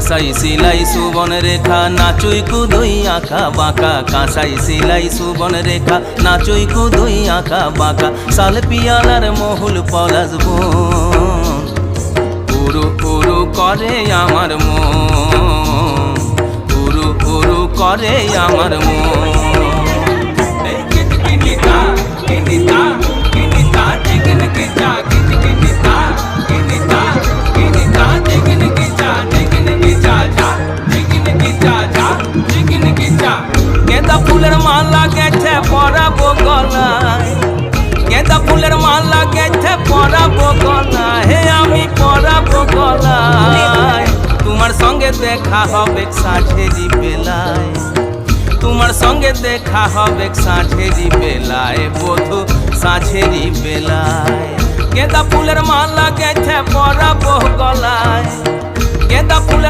কাঁসাই সিলাই সুবন রেখা নাচুই কুদুই আঁকা বাঁকা কাঁসাই সিলাই সুবন রেখা নাচুই কুদুই আঁকা বাঁকা সাল পিয়ালার মহুল পলাশ বন উরু উরু করে আমার মন উরু উরু করে আমার মন गेंदा फुलेर माला गेছে পরাবো গলায় गेंदा फुलेर माला गेছে পরাবো গলায় হে আমি পরাবো গলায় তোমার সঙ্গে দেখা হবে সাঁঝেরি বেলায় তোমার সঙ্গে দেখা হবে সাঁঝেরি বেলায় বধু সাঁঝেরি বেলায় गेंदा फुलेर माला गेছে পরাবো গলায় गेंदा फुलेर